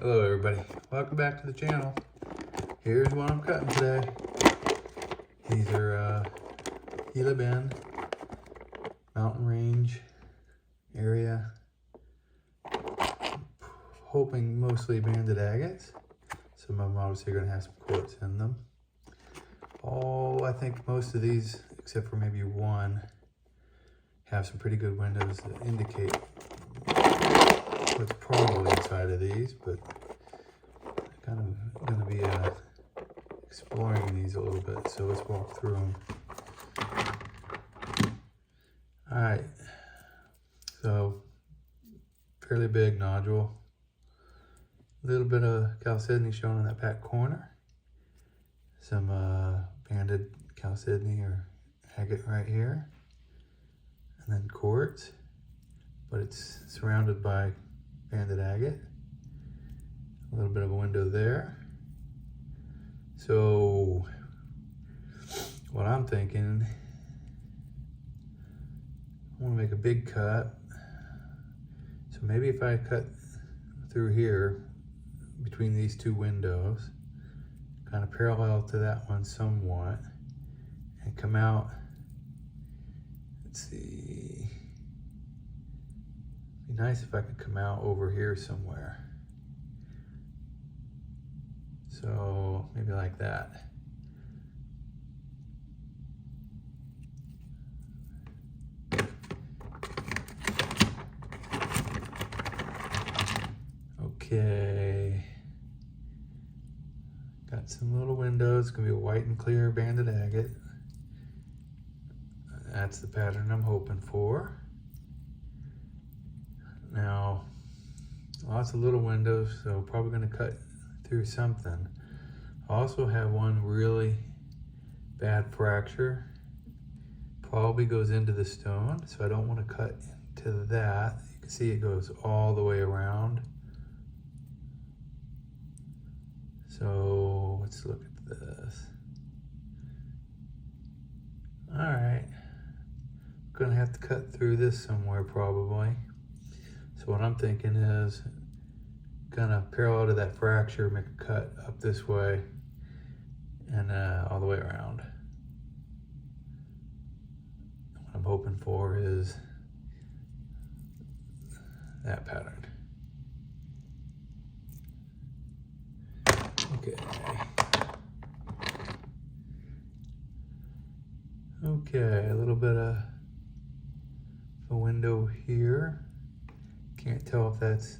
Hello everybody, welcome back to the channel. Here's what I'm cutting today. These are Gila Bend mountain range area. Hoping mostly banded agates. Some of them obviously are going to have some quartz in them. I think most of these, except for maybe one, have some pretty good windows that indicate what's probably inside of these, but kind of going to be exploring these a little bit, so let's walk through them. Alright, so fairly big nodule. A little bit of chalcedony shown in that back corner. Some banded chalcedony or agate right here. And then quartz, but it's surrounded by banded agate. A little bit of a window there. So what I'm thinking, I want to make a big cut. So maybe if I cut through here between these two windows, kind of parallel to that one somewhat, and come out, let's see, it'd be nice if I could come out over here somewhere. So maybe like that. Okay. Got some little windows, gonna be a white and clear banded agate. That's the pattern I'm hoping for. Now, lots of little windows, so probably gonna cut through something. I also have one really bad fracture. Probably goes into the stone, so I don't want to cut into that. You can see it goes all the way around. So let's look at this. All right, gonna have to cut through this somewhere probably. So what I'm thinking is gonna parallel to that fracture, make a cut up this way and all the way around. What I'm hoping for is that pattern. Okay. Okay, a little bit of a window here. Can't tell if that's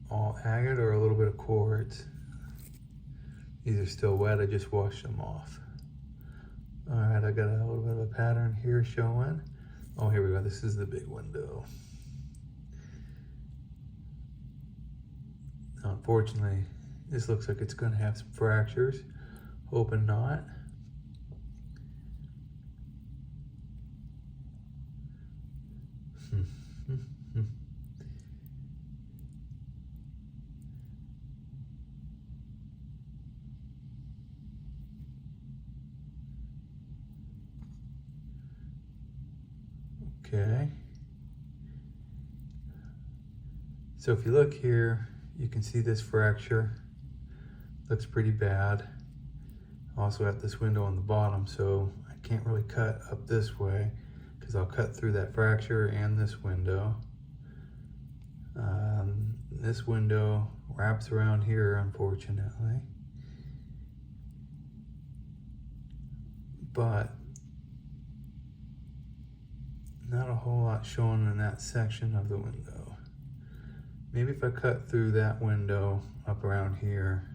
all agate or a little bit of quartz. These are still wet, I just washed them off. All right, I got a little bit of a pattern here showing. Oh, here we go, this is the big window. Unfortunately, this looks like it's gonna have some fractures. Hoping not. Okay. So if you look here, you can see this fracture. Looks pretty bad. Also at this window on the bottom, so I can't really cut up this way because I'll cut through that fracture and this window. This window wraps around here, unfortunately. But not a whole lot shown in that section of the window. Maybe if I cut through that window up around here,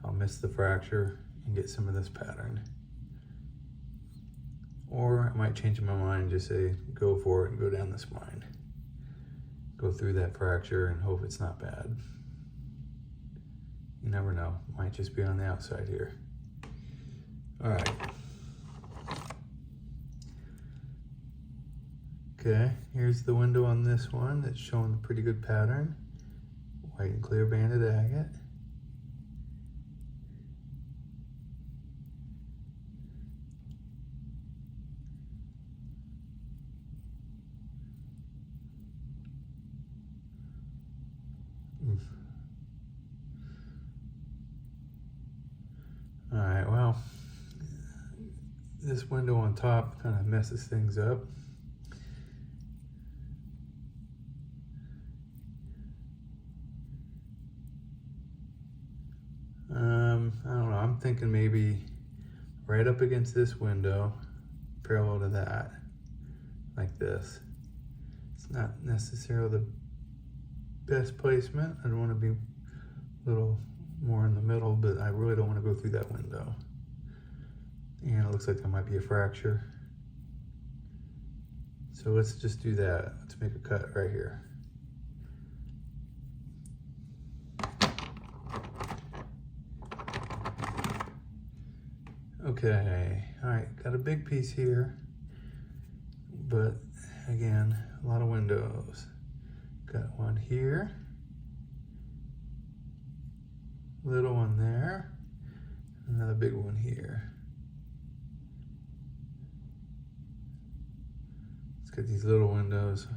I'll miss the fracture and get some of this pattern. Or I might change my mind, just say go for it and go down this line. Go through that fracture and hope it's not bad. You never know, might just be on the outside here. All right. Okay, here's the window on this one that's showing a pretty good pattern. White and clear banded agate. this window on top kind of messes things up. I don't know, I'm thinking maybe right up against this window, parallel to that, like this. It's not necessarily the best placement. I want to be a little more in the middle, but I really don't want to go through that window. And it looks like there might be a fracture. So let's just do that. Let's make a cut right here. Okay, all right, got a big piece here, but again, a lot of windows. Got one here, little one there, another big one here. Let's get these little windows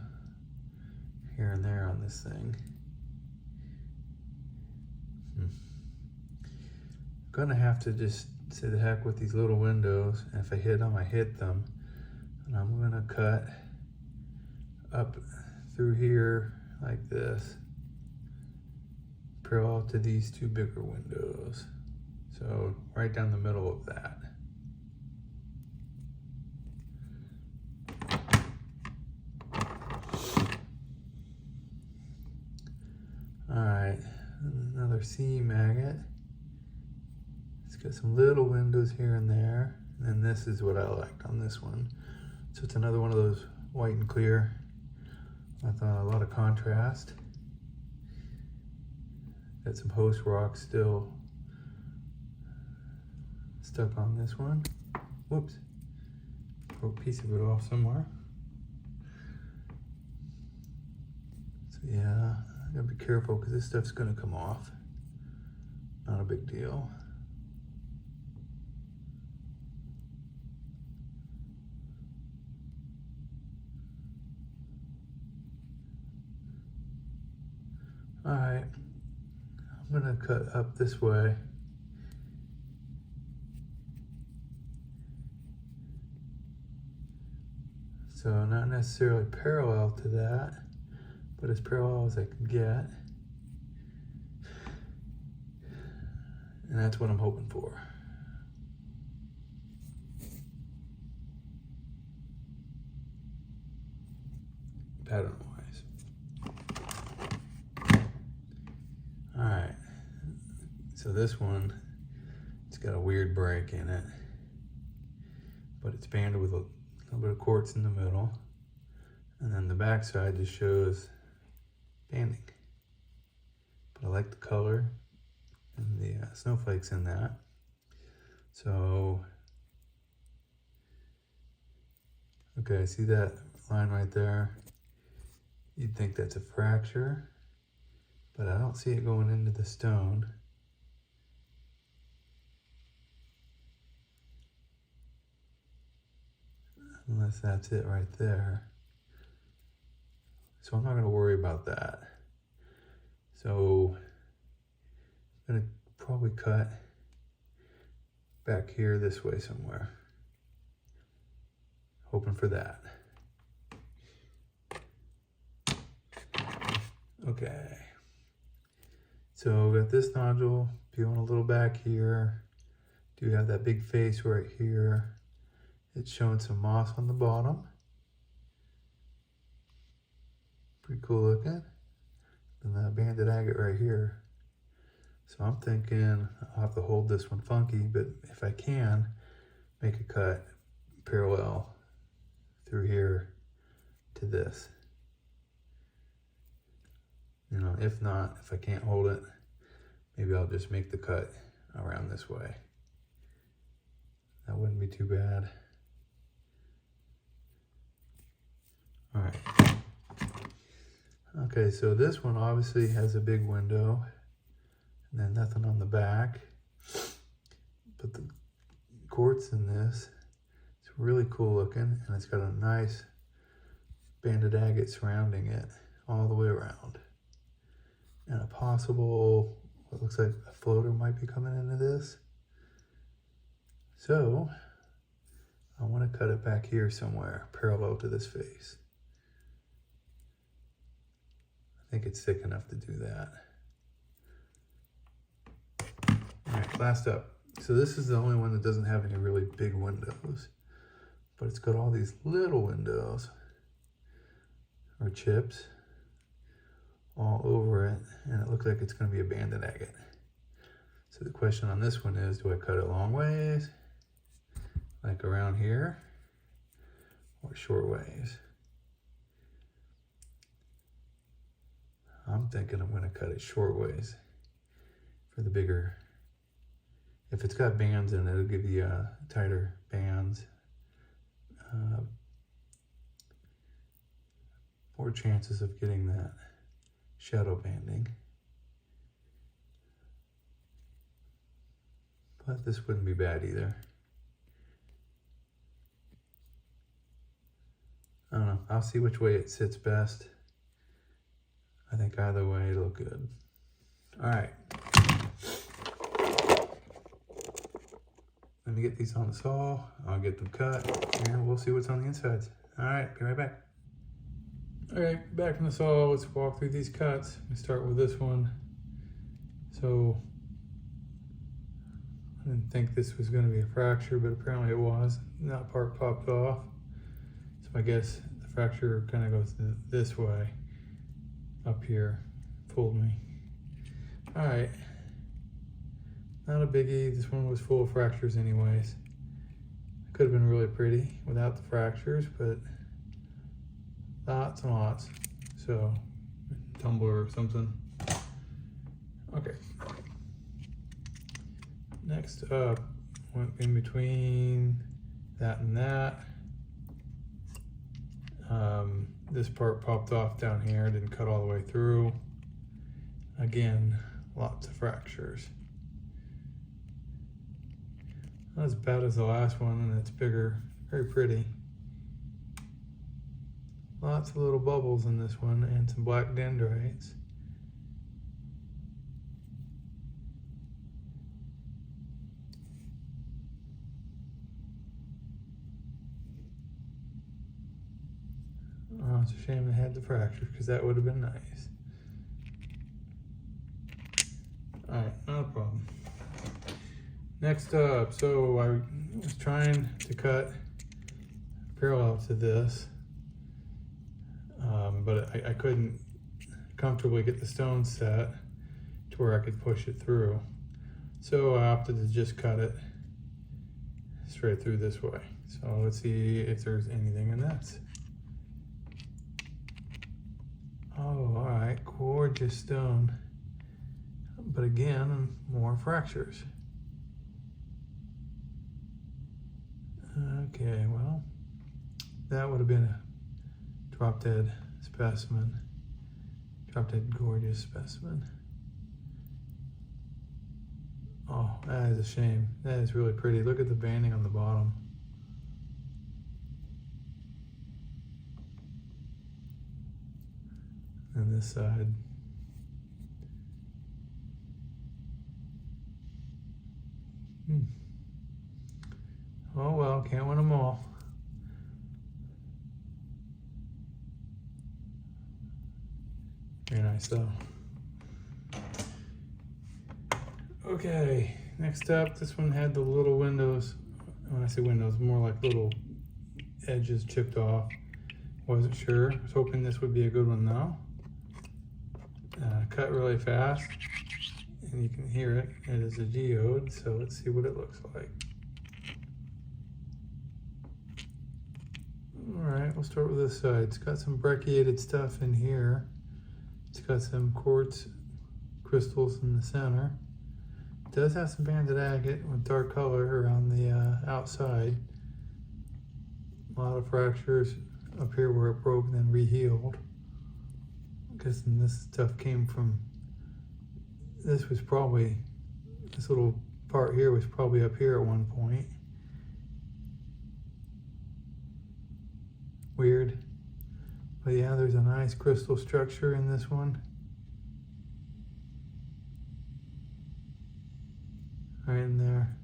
here and there on this thing. Gonna have to just say the heck with these little windows, and if I hit them, I hit them. And I'm gonna cut up through here like this, parallel to these two bigger windows. So right down the middle of that. All right, another seam agate. It's got some little windows here and there. And this is what I liked on this one. So it's another one of those white and clear with a lot of contrast. Got some host rock still stuck on this one. Whoops, broke a piece of it off somewhere. So yeah, I gotta be careful because this stuff's gonna come off. Not a big deal. All right, I'm gonna cut up this way. So not necessarily parallel to that, but as parallel as I can get. And that's what I'm hoping for. Pattern wise. All right, so this one, it's got a weird break in it, but it's banded with a little bit of quartz in the middle, and then the back side just shows banding. But I like the color and the snowflakes in that. So, okay, see that line right there? You'd think that's a fracture, but I don't see it going into the stone. Unless that's it right there. So I'm not gonna worry about that. So I'm gonna probably cut back here this way somewhere. Hoping for that. Okay. So got this nodule peeling a little back here. Do have that big face right here. It's showing some moss on the bottom. Pretty cool looking. And that banded agate right here. So I'm thinking I'll have to hold this one funky, but if I can, make a cut parallel through here to this. You know, if not, if I can't hold it, maybe I'll just make the cut around this way. That wouldn't be too bad. All right. Okay, so this one obviously has a big window and then nothing on the back. But the quartz in this, it's really cool looking, and it's got a nice banded agate surrounding it all the way around. And a possible, what looks like a floater might be coming into this. So I want to cut it back here somewhere, parallel to this face. I think it's thick enough to do that. All right, last up. So this is the only one that doesn't have any really big windows, but it's got all these little windows or chips all over it, and it looks like it's going to be a banded agate. So the question on this one is, do I cut it long ways, like around here, or short ways? I'm thinking I'm going to cut it short ways for the bigger. If it's got bands in it, it'll give you tighter bands. More chances of getting that shadow banding. But this wouldn't be bad either. I don't know. I'll see which way it sits best. I think either way it'll look good. All right. Let me get these on the saw. I'll get them cut, and we'll see what's on the insides. All right, be right back. All right, back from the saw. Let's walk through these cuts. We start with this one. So I didn't think this was going to be a fracture, but apparently it was. That part popped off. So I guess the fracture kind of goes this way, up here. Fooled me. All right. Not a biggie. This one was full of fractures anyways. Could have been really pretty without the fractures, but lots and lots. So, tumbler or something. Okay. Next up, went in between that and that. This part popped off down here, didn't cut all the way through. Again, lots of fractures. Not as bad as the last one, and it's bigger. Very pretty. Lots of little bubbles in this one, and some black dendrites. Oh, it's a shame they had the fractures, because that would have been nice. All right, not a problem. Next up, so I was trying to cut parallel to this, but I couldn't comfortably get the stone set to where I could push it through. So I opted to just cut it straight through this way. So let's see if there's anything in this. Oh, all right, gorgeous stone. But again, more fractures. Okay, well, that would have been a drop dead specimen. Drop dead gorgeous specimen. Oh, that is a shame. That is really pretty. Look at the banding on the bottom. And this side. Oh well, can't win them all. Very nice though. Okay, next up, this one had the little windows. When I say windows, more like little edges chipped off. Wasn't sure. I was hoping this would be a good one though. Cut really fast, and you can hear it. It is a geode, so let's see what it looks like. All right, we'll start with this side. It's got some brecciated stuff in here. It's got some quartz crystals in the center. It does have some banded agate with dark color around the outside. A lot of fractures up here where it broke and then re-healed. I'm guessing this stuff came from, this little part here was probably up here at one point. Weird. But yeah, there's a nice crystal structure in this one. Right in there.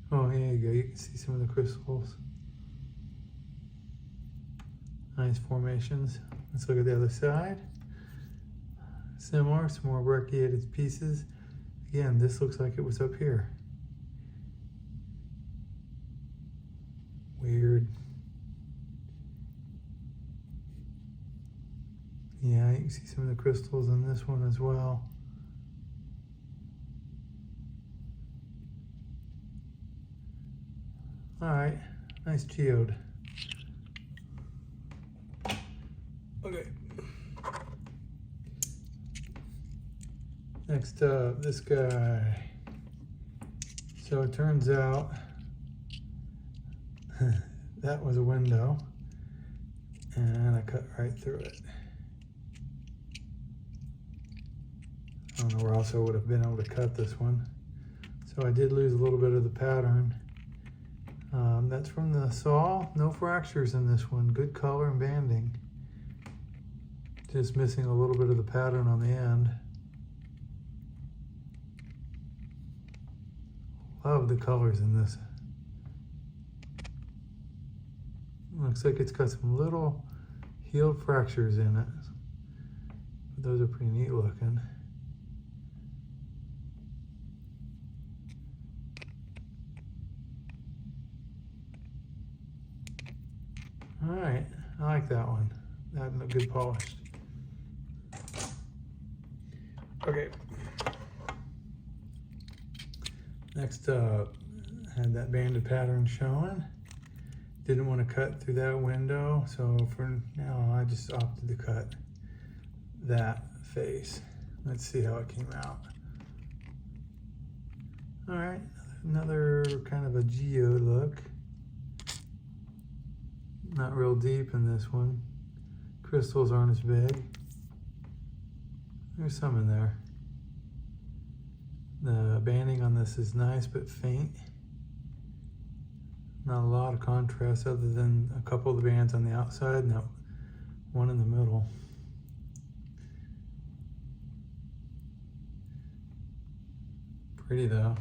Oh, here you go. You can see some of the crystals. Nice formations. Let's look at the other side. Similar, some more brecciated pieces. Again, this looks like it was up here. Weird. Yeah, you can see some of the crystals in this one as well. All right, nice geode. Okay. Next up, this guy. So it turns out that was a window, and I cut right through it. I don't know where else I would have been able to cut this one. So I did lose a little bit of the pattern. That's from the saw. No fractures in this one. Good color and banding. Just missing a little bit of the pattern on the end. Love the colors in this. Looks like it's got some little healed fractures in it. But those are pretty neat looking. All right, I like that one. That looked good polished. Okay. Next up, had that banded pattern showing. Didn't want to cut through that window, so for now I just opted to cut that face. Let's see how it came out. All right, another kind of a geode look. Not real deep in this one. Crystals aren't as big. There's some in there. The banding on this is nice but faint. Not a lot of contrast other than a couple of the bands on the outside and that one in the middle. Pretty though.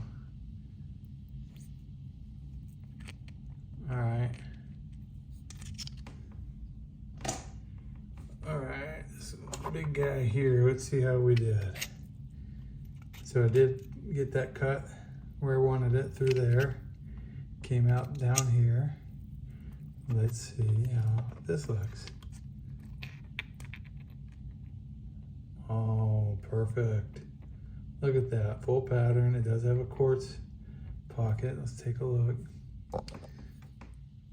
All right. All right, this big guy here, let's see how we did. So I did get that cut where I wanted it through there. Came out down here. Let's see how this looks. Oh, perfect. Look at that, full pattern. It does have a quartz pocket. Let's take a look. But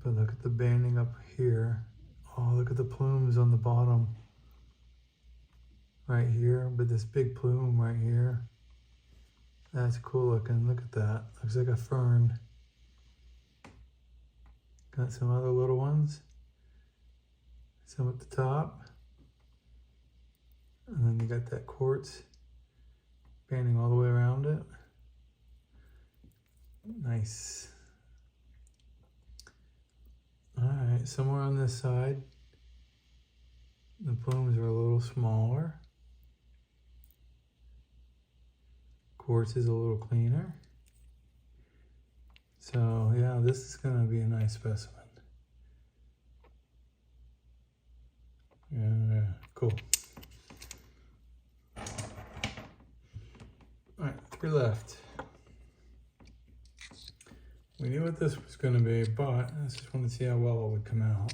look at the banding up here. Oh, look at the plumes on the bottom. Right here, but this big plume right here. That's cool looking, look at that. Looks like a fern. Got some other little ones. Some at the top. And then you got that quartz banding all the way around it. Nice. All right, somewhere on this side, the plumes are a little smaller. Quartz is a little cleaner. So yeah, this is gonna be a nice specimen. Yeah, cool. All right, 3 left. We knew what this was going to be, but I just wanted to see how well it would come out.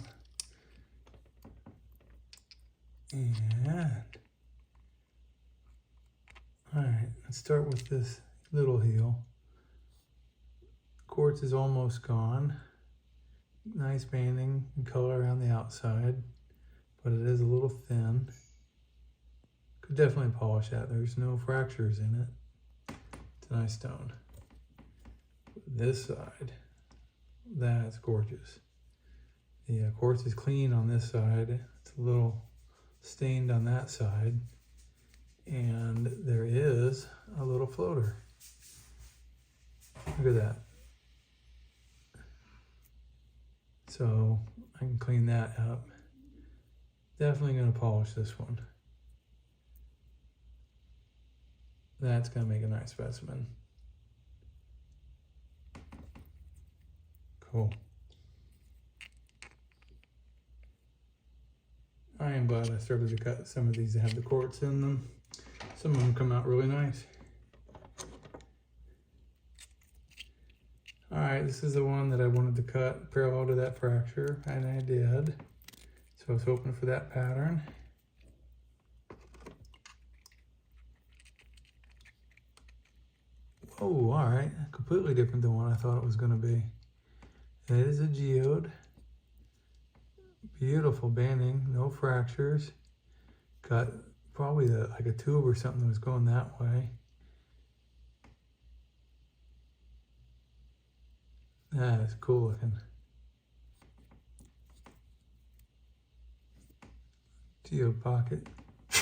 And, all right, let's start with this little heel. Quartz is almost gone. Nice banding and color around the outside, but it is a little thin. Could definitely polish that. There's no fractures in it. It's a nice stone. This side, that's gorgeous. The quartz is clean on this side. It's a little stained on that side. And there is a little floater. Look at that. So I can clean that up. Definitely gonna polish this one. That's gonna make a nice specimen. cool. I am glad I started to cut some of these that have the quartz in them. Some of them come out really nice. All right, this is the one that I wanted to cut parallel to that fracture, and I did. So I was hoping for that pattern. Oh, all right, completely different than what I thought it was gonna be. It is a geode. Beautiful banding, no fractures. Got probably like a tube or something that was going that way. That is cool looking. Geode pocket. A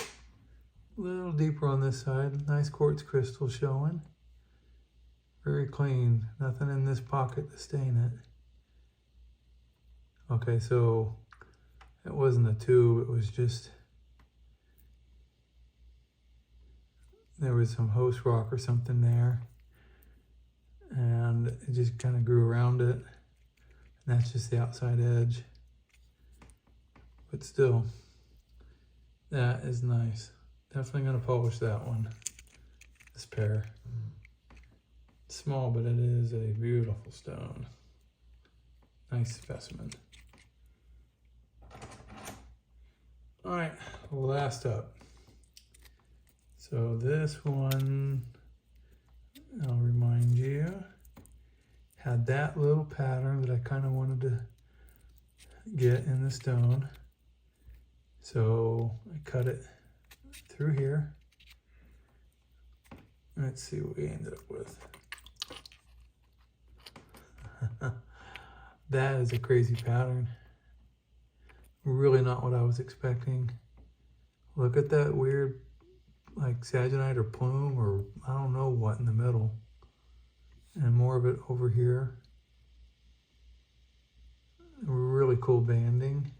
little deeper on this side. Nice quartz crystal showing. Very clean. Nothing in this pocket to stain it. Okay, so it wasn't a tube, it was just, there was some host rock or something there, and it just kind of grew around it, and that's just the outside edge. But still, that is nice. Definitely gonna polish that one, this pair. Small, but it is a beautiful stone. Nice specimen. All right, last up. So this one, I'll remind you, had that little pattern that I kind of wanted to get in the stone. So I cut it through here. Let's see what we ended up with. That is a crazy pattern. Really not what I was expecting. Look at that weird, like saginite or plume or I don't know what in the middle. And more of it over here. Really cool banding.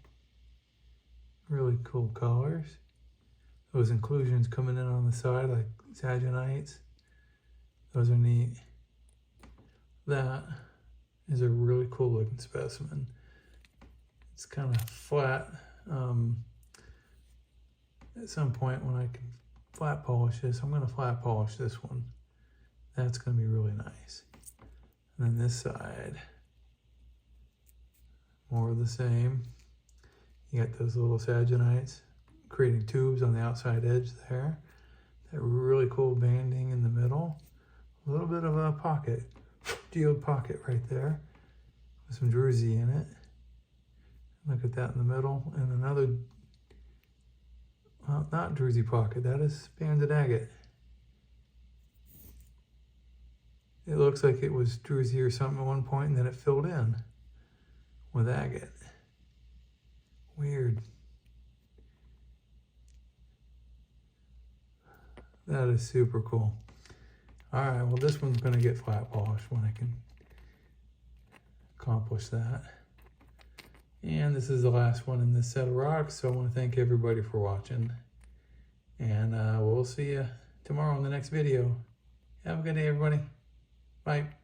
Really cool colors. Those inclusions coming in on the side like sagenites. Those are neat. That is a really cool looking specimen. It's kind of flat. At some point when I can flat polish this, I'm going to flat polish this one. That's going to be really nice. And then this side, more of the same. You got those little sagenites creating tubes on the outside edge there. That really cool banding in the middle. A little bit of a pocket, geode pocket right there with some druzy in it. Look at that in the middle, and another, well, not druzy pocket, that is banded agate. It looks like it was druzy or something at one point, and then it filled in with agate. Weird. That is super cool. All right, well, this one's gonna get flat polished when I can accomplish that. And this is the last one in this set of rocks, so I want to thank everybody for watching. And we'll see you tomorrow in the next video. Have a good day, everybody. Bye.